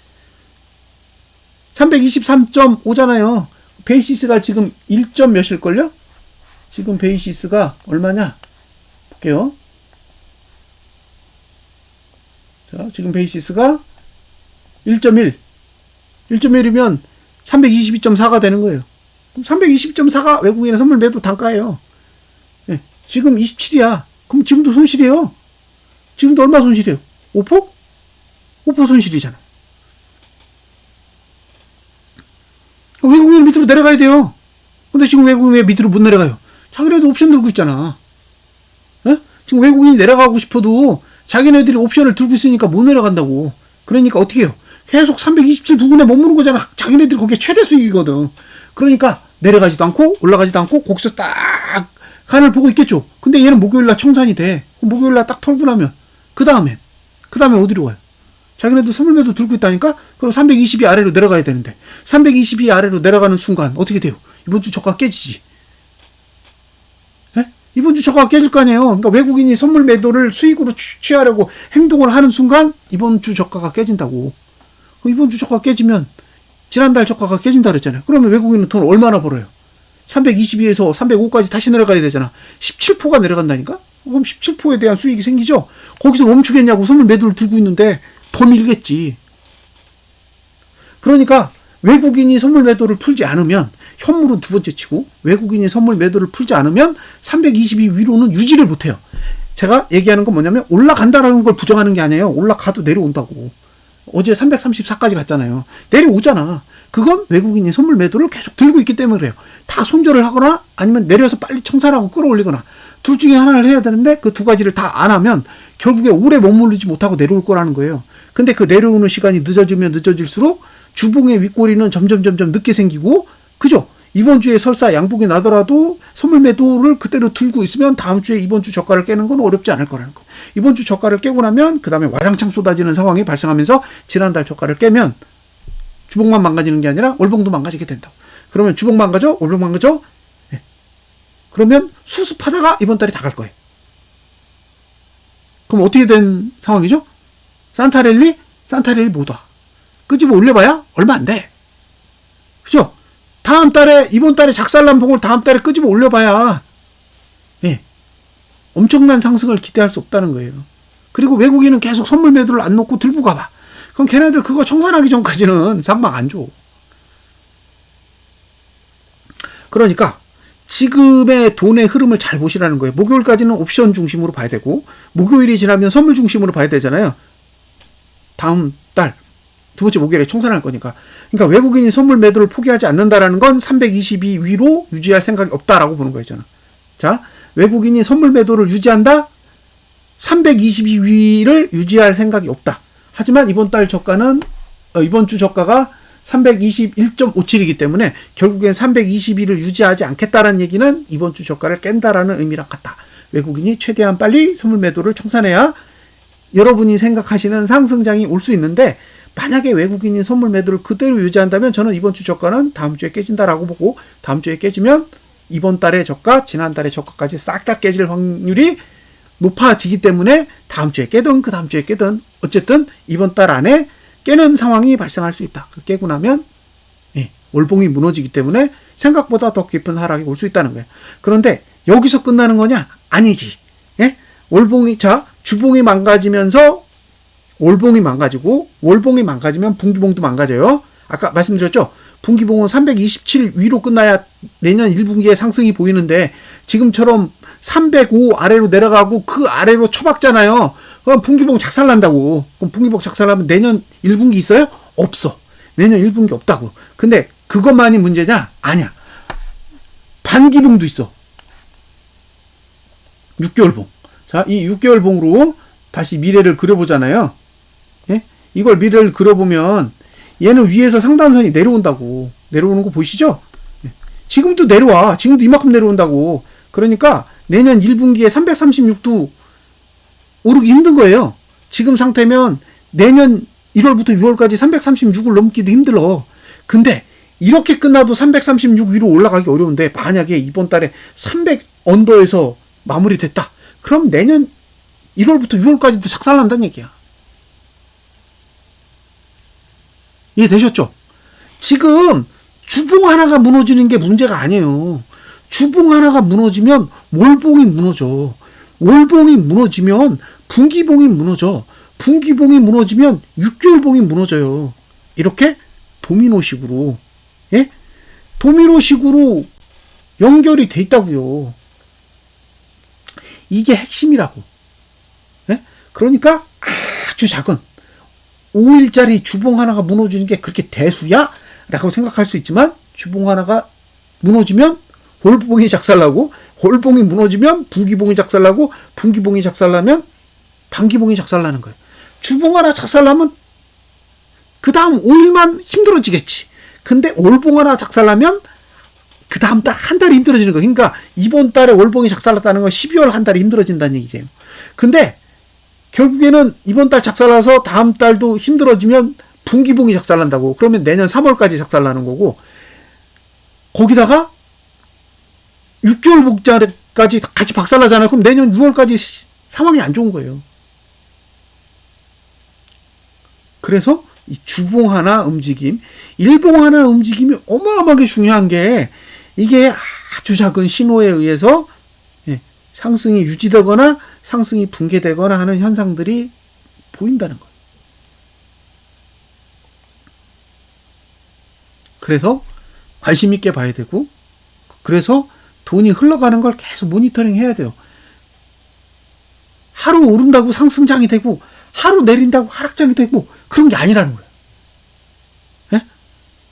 323.5잖아요. 베이시스가 지금 1점 몇일걸요? 지금 베이시스가 얼마냐? 볼게요. 자, 지금 베이시스가 1.1. 1.1이면 322.4가 되는 거예요. 그럼 320.4가 외국인의 선물 매도 단가예요. 네, 지금 27이야. 그럼 지금도 손실이에요. 지금도 얼마 손실이에요? 5%? 5% 손실이잖아. 외국인 밑으로 내려가야 돼요. 근데 지금 외국인 왜 밑으로 못 내려가요? 자기네도 옵션 들고 있잖아. 에? 지금 외국인이 내려가고 싶어도 자기네들이 옵션을 들고 있으니까 못 내려간다고. 그러니까 어떻게 해요? 계속 327 부근에 머무는 거잖아. 자기네들이 거기에 최대 수익이거든. 그러니까 내려가지도 않고 올라가지도 않고 거기서 딱 간을 보고 있겠죠. 근데 얘는 목요일날 청산이 돼. 그럼 목요일날 딱 털고 나면 그 다음에 어디로 가요? 자기네들 선물매도 들고 있다니까? 그럼 320이 아래로 내려가야 되는데 320이 아래로 내려가는 순간 어떻게 돼요? 이번 주 저가 깨지지. 에? 이번 주 저가 깨질 거 아니에요. 그러니까 외국인이 선물 매도를 수익으로 취하려고 행동을 하는 순간 이번 주 저가가 깨진다고. 이번 주 저가 깨지면 지난달 저가가 깨진다 그랬잖아요. 그러면 외국인은 돈 얼마나 벌어요? 322에서 305까지 다시 내려가야 되잖아. 17%가 내려간다니까? 그럼 17%에 대한 수익이 생기죠? 거기서 멈추겠냐고. 선물 매도를 들고 있는데 더 밀겠지. 그러니까 외국인이 선물 매도를 풀지 않으면 현물은 두 번째 치고 외국인이 선물 매도를 풀지 않으면 322 위로는 유지를 못해요. 제가 얘기하는 건 뭐냐면 올라간다라는 걸 부정하는 게 아니에요. 올라가도 내려온다고. 어제 334까지 갔잖아요. 내려오잖아. 그건 외국인이 선물 매도를 계속 들고 있기 때문에 그래요. 다 손절을 하거나 아니면 내려서 빨리 청산하고 끌어올리거나 둘 중에 하나를 해야 되는데 그 두 가지를 다 안 하면 결국에 오래 머무르지 못하고 내려올 거라는 거예요. 근데 그 내려오는 시간이 늦어지면 늦어질수록 주봉의 윗꼬리는 점점 늦게 생기고, 그죠? 이번 주에 설사 양봉이 나더라도 선물 매도를 그대로 들고 있으면 다음 주에 이번 주 저가를 깨는 건 어렵지 않을 거라는 거. 이번 주 저가를 깨고 나면 그 다음에 와장창 쏟아지는 상황이 발생하면서 지난달 저가를 깨면 주봉만 망가지는 게 아니라 월봉도 망가지게 된다. 그러면 주봉 망가져? 월봉 망가져? 네. 그러면 수습하다가 이번 달에 다 갈 거예요. 그럼 어떻게 된 상황이죠? 산타랠리 못 와. 끄집어 올려봐야 얼마 안 돼. 그죠? 이번 달에 작살난 봉을 다음 달에 끄집어 올려봐야, 예, 엄청난 상승을 기대할 수 없다는 거예요. 그리고 외국인은 계속 선물 매도를 안 놓고 들고 가봐. 그럼 걔네들 그거 청산하기 전까지는 상방 안 줘. 그러니까 지금의 돈의 흐름을 잘 보시라는 거예요. 목요일까지는 옵션 중심으로 봐야 되고, 목요일이 지나면 선물 중심으로 봐야 되잖아요. 다음 달 두 번째 목요일에 청산할 거니까. 그러니까 외국인이 선물 매도를 포기하지 않는다라는 건 322 위로 유지할 생각이 없다라고 보는 거잖아. 자, 외국인이 선물 매도를 유지한다? 322 위를 유지할 생각이 없다. 하지만 이번 달 저가는 이번 주 저가가 321.57이기 때문에 결국엔 322를 유지하지 않겠다라는 얘기는 이번 주 저가를 깬다라는 의미랑 같다. 외국인이 최대한 빨리 선물 매도를 청산해야 여러분이 생각하시는 상승장이 올 수 있는데, 만약에 외국인이 선물 매도를 그대로 유지한다면 저는 이번 주 저가는 다음 주에 깨진다라고 보고, 다음 주에 깨지면 이번 달의 저가, 지난달의 저가까지 싹 다 깨질 확률이 높아지기 때문에 다음 주에 깨든 그 다음 주에 깨든 어쨌든 이번 달 안에 깨는 상황이 발생할 수 있다. 깨고 나면 월봉이 무너지기 때문에 생각보다 더 깊은 하락이 올 수 있다는 거예요. 그런데 여기서 끝나는 거냐? 아니지. 월봉이, 자, 주봉이 망가지면서 월봉이 망가지고, 월봉이 망가지면 분기봉도 망가져요. 아까 말씀드렸죠? 분기봉은 327 위로 끝나야 내년 1분기에 상승이 보이는데 지금처럼 305 아래로 내려가고 그 아래로 처박잖아요. 그럼 분기봉 작살난다고. 그럼 분기봉 작살나면 내년 1분기 있어요? 없어. 내년 1분기 없다고. 근데 그것만이 문제냐? 아니야. 반기봉도 있어. 6개월봉. 자, 이 6개월봉으로 다시 미래를 그려보잖아요. 예? 이걸 미래를 그려보면 얘는 위에서 상단선이 내려온다고. 내려오는 거 보이시죠? 예. 지금도 내려와. 지금도 이만큼 내려온다고. 그러니까 내년 1분기에 336도 오르기 힘든 거예요. 지금 상태면 내년 1월부터 6월까지 336을 넘기도 힘들어. 근데 이렇게 끝나도 336 위로 올라가기 어려운데, 만약에 이번 달에 300 언더에서 마무리됐다. 그럼 내년 1월부터 6월까지도 작살난다는 얘기야. 이해되셨죠? 지금 주봉 하나가 무너지는 게 문제가 아니에요. 주봉 하나가 무너지면 월봉이 무너져. 월봉이 무너지면 분기봉이 무너져. 분기봉이 무너지면 6개월봉이 무너져요. 이렇게 도미노식으로, 예? 도미노식으로 연결이 돼 있다고요. 이게 핵심이라고. 예? 그러니까 아주 작은 5일짜리 주봉 하나가 무너지는 게 그렇게 대수야? 라고 생각할 수 있지만, 주봉 하나가 무너지면 월봉이 작살나고, 월봉이 무너지면 분기봉이 작살나고, 분기봉이 작살나면 반기봉이 작살나는 거예요. 주봉 하나 작살나면 그 다음 5일만 힘들어지겠지. 근데 월봉 하나 작살나면 그 다음 달 한 달이 힘들어지는 거예요. 그러니까 이번 달에 월봉이 작살났다는 건 12월 한 달이 힘들어진다는 얘기예요. 근데 결국에는 이번 달 작살나서 다음 달도 힘들어지면 분기봉이 작살난다고. 그러면 내년 3월까지 작살나는 거고, 거기다가 6개월 복자까지 같이 박살나잖아요. 그럼 내년 6월까지 상황이 안 좋은 거예요. 그래서 이 주봉 하나 움직임, 일봉 하나 움직임이 어마어마하게 중요한 게, 이게 아주 작은 신호에 의해서 상승이 유지되거나 상승이 붕괴되거나 하는 현상들이 보인다는 거예요. 그래서 관심 있게 봐야 되고, 그래서 돈이 흘러가는 걸 계속 모니터링 해야 돼요. 하루 오른다고 상승장이 되고, 하루 내린다고 하락장이 되고, 그런 게 아니라는 거예요. 예?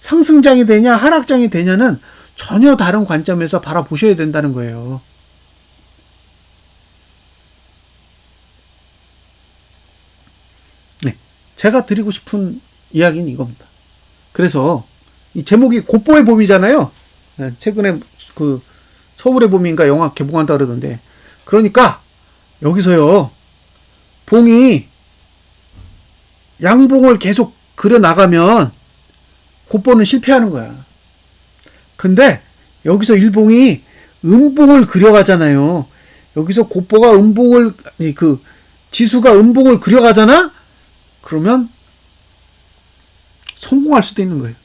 상승장이 되냐 하락장이 되냐는 전혀 다른 관점에서 바라보셔야 된다는 거예요. 네, 제가 드리고 싶은 이야기는 이겁니다. 그래서 이 제목이 곱보의 봄이잖아요. 최근에 그 서울의 봄인가 영화 개봉한다 그러던데, 그러니까 여기서요, 봉이 양봉을 계속 그려 나가면 곱보는 실패하는 거야. 근데 여기서 일봉이 음봉을 그려가잖아요. 여기서 곱보가 음봉을, 그 지수가 음봉을 그려가잖아? 그러면 성공할 수도 있는 거예요.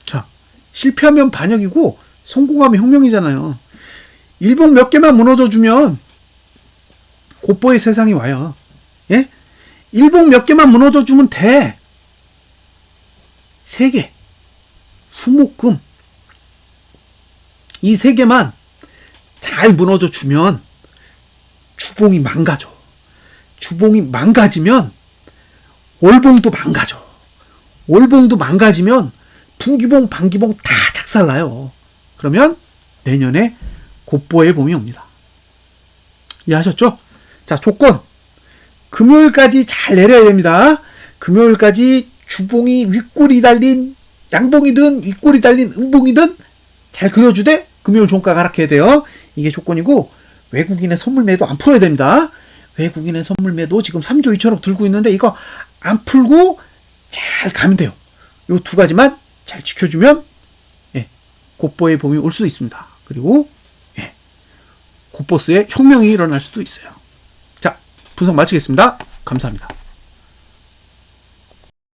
자, 실패하면 반역이고 성공하면 혁명이잖아요. 일봉 몇 개만 무너져주면 곧보의 세상이 와요. 예? 일봉 몇 개만 무너져주면 돼. 3개. 수목금. 이 3개만 잘 무너져주면 주봉이 망가져. 주봉이 망가지면 월봉도 망가져. 월봉도 망가지면 분기봉, 반기봉 다 작살나요. 그러면 내년에 곧보의 봄이 옵니다. 이해하셨죠? 자, 조건. 금요일까지 잘 내려야 됩니다. 금요일까지 주봉이 윗골이 달린 양봉이든 윗골이 달린 음봉이든 잘 그려주되 금요일 종가가 하락해야 돼요. 이게 조건이고, 외국인의 선물 매도 안 풀어야 됩니다. 외국인의 선물 매도 지금 3조 2천억 들고 있는데 이거 안 풀고 잘 가면 돼요. 요 2가지만 잘 지켜주면 곧보의 봄이 올 수도 있습니다. 그리고 곧보스의 혁명이 일어날 수도 있어요. 자, 분석 마치겠습니다. 감사합니다.